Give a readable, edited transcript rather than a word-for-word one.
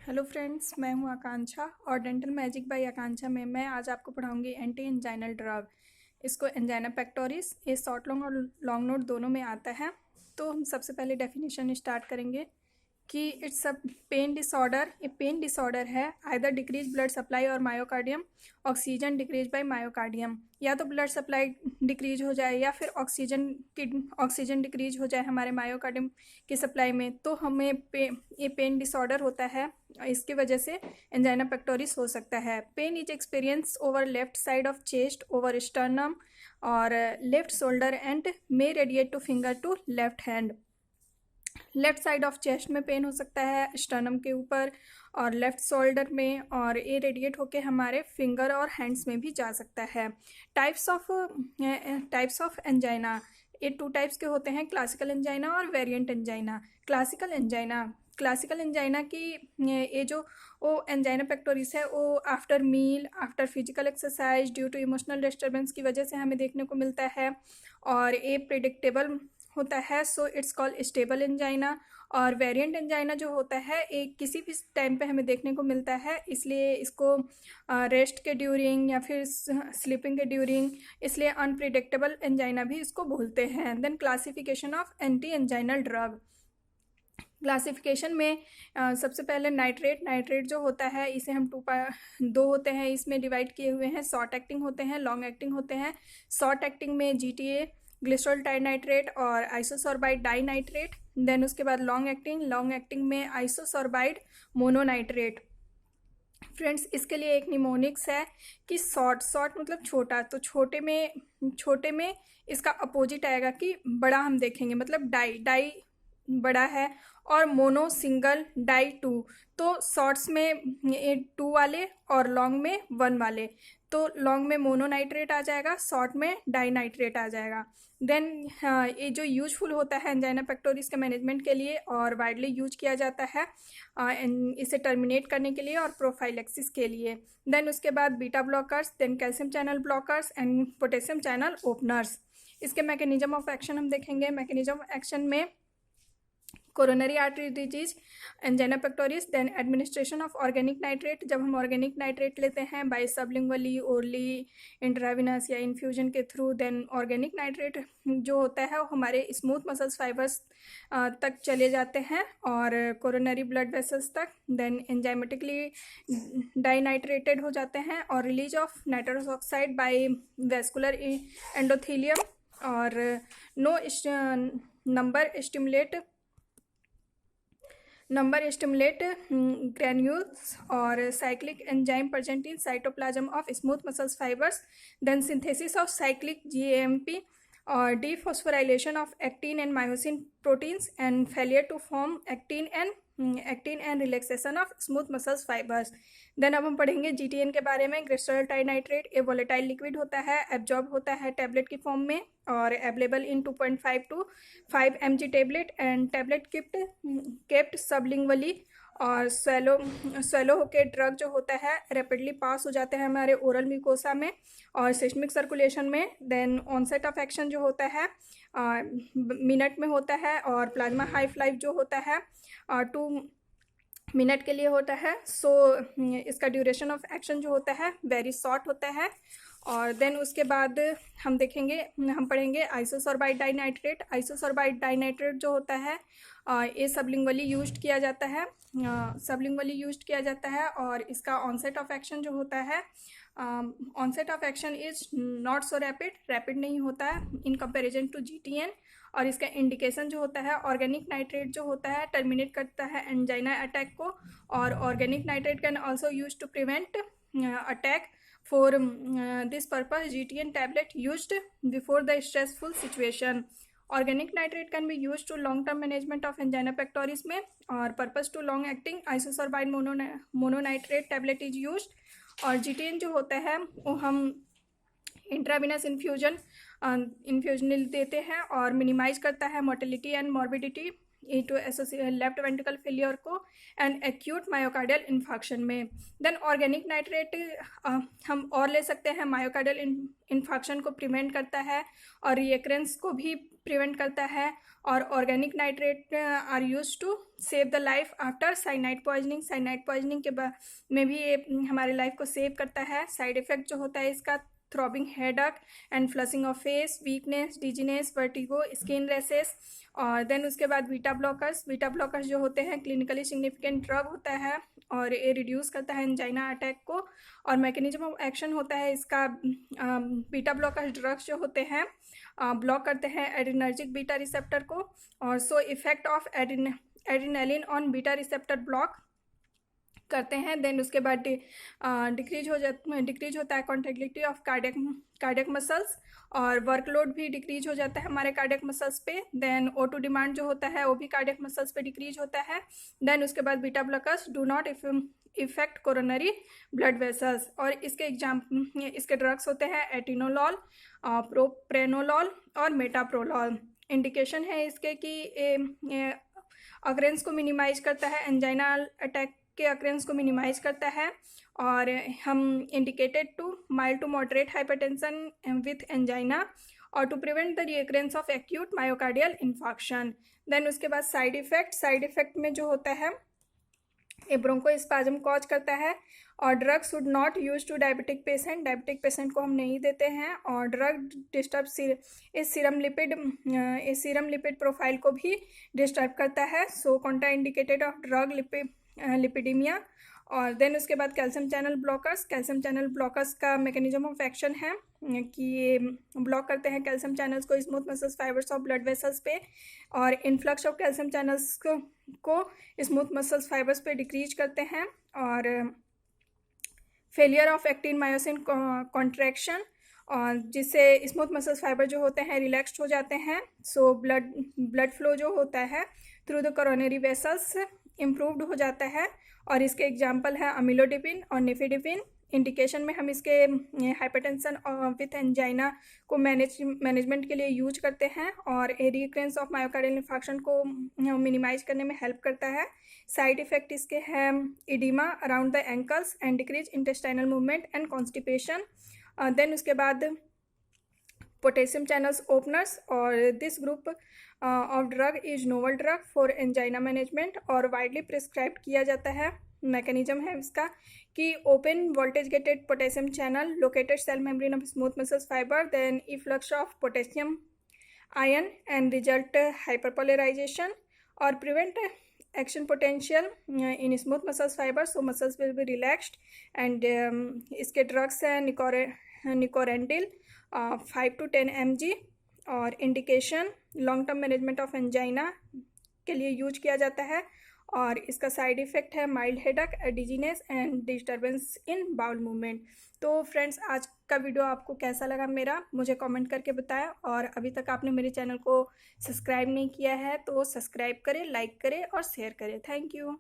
Hello friends, मैं हूं आकांक्षा और डेंटल मैजिक बाय आकांक्षा में मैं आज आपको पढ़ाऊंगी एंटी एंजाइनल ड्रग। इसको एंजाइना पेक्टोरिस ये शॉर्ट लॉन्ग और लॉन्ग नोट दोनों में आता है। तो हम सबसे पहले डेफिनेशन स्टार्ट करेंगे कि इट्स अ पेन डिसऑर्डर। ये पेन डिसऑर्डर है आइदर डिक्रीज ब्लड सप्लाई और myocardium oxygen decrease by myocardium, या तो ब्लड सप्लाई डिक्रीज हो जाए या फिर ऑक्सीजन डिक्रीज हो जाए हमारे मायोकार्डियम की सप्लाई में, तो हमें ये पेन डिसऑर्डर होता है। इसकी वजह से एंजाइना पेक्टोरिस हो सकता है। Pain is experience over left side of chest, over sternum और left shoulder and may radiate to finger to left hand. Left side of chest में पेन हो सकता है, स्टर्नम के ऊपर और लेफ्ट शोल्डर में, और ये रेडिएट होके हमारे फिंगर और हैंड्स में भी जा सकता है। टाइप्स ऑफ एंजाइना, ये टू टाइप्स के होते हैं, क्लासिकल एंजाइना और वेरिएंट एंजाइना। क्लासिकल एंजाइना की ये जो वो एंजाइना पेक्टोरिस है वो after meal, after physical exercise, due to emotional disturbance की वजह से हमें देखने को मिलता है और ये प्रिडिक्टेबल होता है, so it's called stable angina. और वेरिएंट एंजाइना जो होता है एक किसी भी टाइम पे हमें देखने को मिलता है, इसलिए इसको रेस्ट के ड्यूरिंग या फिर स्लीपिंग के ड्यूरिंग, इसलिए अनप्रिडिक्टेबल एंजाइना भी इसको बोलते हैं। Then classification of anti anginal drug. Classification में सबसे पहले नाइट्रेट जो होता है इसे हम दो होते हैं, इसमें डिवाइड किए हुए हैं। शॉर्ट एक्टिंग होते हैं, लॉन्ग एक्टिंग होते हैं। शॉर्ट एक्टिंग में जीटीए, ग्लिसरॉल टाइनाइट्रेट और आइसोसोर्बाइड डाइनाइट्रेट। देन उसके बाद लॉन्ग एक्टिंग में आइसोसोर्बाइड मोनोनाइट्रेट। फ्रेंड्स, इसके लिए एक निमोनिक्स है कि शॉर्ट मतलब छोटा, तो छोटे में इसका अपोजिट आएगा कि बड़ा हम देखेंगे, मतलब डाई बड़ा है, और मोनो सिंगल डाई टू, तो शॉर्ट्स में ये 2 वाले और लॉन्ग में 1 वाले, तो लॉन्ग में मोनोनाइट्रेट आ जाएगा, शॉर्ट में डाइनाइट्रेट आ जाएगा। देन ये जो यूजफुल होता है एंजाइना पेक्टोरिस के मैनेजमेंट के लिए और वाइडली यूज किया जाता है इसे टर्मिनेट करने के लिए और प्रोफाइलेक्सिस के लिए। देन उसके बाद beta blockers, then calcium channel blockers and potassium channel openers. इसके मैकेनिज्म ऑफ एक्शन हम देखेंगे। मैकेनिज्म ऑफ एक्शन में coronary artery disease, angina pectoris, then administration of organic nitrate. जब हम ऑर्गेनिक नाइट्रेट लेते हैं बाय सबलिंगुअली, ओरली, इंट्रावेनस या infusion के थ्रू, देन ऑर्गेनिक नाइट्रेट जो होता है वो हमारे स्मूथ मसल्स फाइबर्स तक चले जाते हैं और कोरोनरी ब्लड वेसल्स तक। देन एंजाइमेटिकली डाइनाइट्रेटेड हो जाते हैं और release of nitrous oxide by vascular endothelium और नो नंबर स्टिमुलेट ग्रैन्यूल्स और cyclic enzyme present in cytoplasm of smooth muscles fibres. Then synthesis of cyclic GMP और dephosphorylation of actin and myosin proteins and failure to form actin and relaxation of smooth muscles fibres. Then अब हम पढ़ेंगे GTN के बारे में। Glycerol टाइनाइट्रेट ए volatile liquid होता है, absorb होता है टैबलेट की फॉर्म में और available in 2.5 to 5 mg tablet and tablet kept sublingually और स्वेलो होके ड्रग जो होता है रैपिडली पास हो जाते हैं हमारे ओरल म्यूकोसा में और सिस्टमिक सर्कुलेशन में। देन ऑनसेट ऑफ एक्शन जो होता है मिनट में होता है और प्लाज्मा हाइफ लाइफ जो होता है 2 मिनट के लिए होता है। सो इसका ड्यूरेशन ऑफ एक्शन जो होता है वेरी शॉर्ट होता है। और देन उसके बाद हम पढ़ेंगे आइसोसोर्बाइड डाइनाइट्रेट जो होता है ये सबलिंगुअली यूज्ड किया जाता है और इसका ऑनसेट ऑफ एक्शन जो होता है onset of action is not so rapid नहीं होता है इन कंपैरिजन टू जीटीएन। और इसका इंडिकेशन जो होता है ऑर्गेनिक नाइट्रेट जो होता है टर्मिनेट करता है एंजाइना अटैक को, और organic nitrate can also use to prevent attack. For this purpose, GTN tablet used before the stressful situation. Organic nitrate can be used to long-term management of angina pectoris में और purpose to long-acting isosorbide mononitrate tablet is used। और GTN जो होता है वो हम intravenous infusion देते हैं और मिनिमाइज करता है mortality and morbidity to associate left ventricle failure को एंड एक्यूट मायोकार्डियल इन्फाक्शन में। देन ऑर्गेनिक नाइट्रेट हम और ले सकते हैं, मायोकार्डियल इन्फाक्शन को प्रिवेंट करता है और रिकरेंस को भी प्रिवेंट करता है। और organic nitrate are use to save the life after cyanide poisoning. Cyanide poisoning के बाद में भी ये हमारे लाइफ को सेव करता है। साइड इफेक्ट जो होता है इसका, throbbing headache and flushing of face, weakness, dizziness, vertigo, skin rashes. और देन उसके बाद बीटा ब्लॉकर्स। बीटा ब्लॉकर्स जो होते हैं क्लिनिकली सिग्निफिकेंट ड्रग होता है और ये रिड्यूस करता है एंजाइना अटैक को। और मैकेनिज्म ऑफ एक्शन होता है इसका, बीटा ब्लॉकर्स ड्रग्स जो होते हैं ब्लॉक करते हैं एड्रेनर्जिक बीटा रिसेप्टर को। और so effect of adrenaline on beta receptor block करते हैं। देन उसके बाद डिक्रीज होता है कॉन्ट्रैक्टिलिटी ऑफ कार्डियक मसल्स और वर्कलोड भी डिक्रीज हो जाता है हमारे कार्डियक मसल्स पे। देन O2 डिमांड जो होता है वो भी कार्डियक मसल्स पे डिक्रीज होता है। देन उसके बाद beta blockers do not effect coronary blood vessels. और इसके ड्रग्स होते हैं एटिनोलॉल, प्रोप्रेनोलॉल और मेटाप्रोलॉल। इंडिकेशन है इसके कि अकरेंस को मिनिमाइज करता है, एंजाइना अटैक के अकरेंस को मिनिमाइज करता है। और हम indicated to mild to moderate hypertension with angina और to prevent the recurrence of acute myocardial infarction. Then उसके बाद साइड इफेक्ट में जो होता है ये ब्रोंकोस्पाज्म कॉज करता है। और drug should not use to diabetic patient को हम नहीं देते हैं। और ड्रग डिस्टर्ब इस सीरम लिपिड प्रोफाइल को भी डिस्टर्ब करता है। So contraindicated of drug lipidaemia. और देन उसके बाद कैल्शियम चैनल ब्लॉकर्स का मैकेनिज्म ऑफ एक्शन है कि ये ब्लॉक करते हैं कैल्शियम चैनल्स को smooth muscles fibres of blood vessels पे। और इन्फ्लक्स ऑफ कैल्शियम चैनल्स को स्मूथ मसल्स फाइबर्स पे डिक्रीज करते हैं। और failure of actin myosin contraction, और जिससे स्मूथ मसल्स फाइबर जो होते हैं रिलैक्स्ड हो जाते हैं। सो ब्लड फ्लो जो होता है through the coronary vessels improved हो जाता है। और इसके एग्जाम्पल है अमिलोडिपिन और निफिडिपिन। इंडिकेशन में हम इसके हाइपरटेंशन विथ एंजाइना को मैनेजमेंट के लिए यूज करते हैं और रिकरेंस ऑफ मायोकार्डियल इन्फाक्शन को मिनिमाइज करने में हेल्प करता है। साइड इफेक्ट इसके हैं edema around the ankles and decrease intestinal movement and constipation. Then उसके बाद पोटेशियम चैनल्स ओपनर्स। और this group of drug is novel drug for angina management और वाइडली प्रिस्क्राइब किया जाता है। मैकेनिज्म है इसका कि open voltage gated potassium channel located cell membrane of smooth muscles fibre, then efflux of potassium ion and result hyperpolarisation और prevent action potential in smooth muscles fibre, so muscles will be relaxed. And इसके drugs हैं nicorandil 5 to 10 mg। और indication long term management of angina के लिए use किया जाता है। और इसका साइड इफेक्ट है mild headache, dizziness and disturbance in bowel movement. तो फ्रेंड्स आज का वीडियो आपको कैसा लगा मेरा मुझे कमेंट करके बताएं। और अभी तक आपने मेरे चैनल को सब्सक्राइब नहीं किया है तो सब्सक्राइब करें, लाइक करें और शेयर करें। Thank you.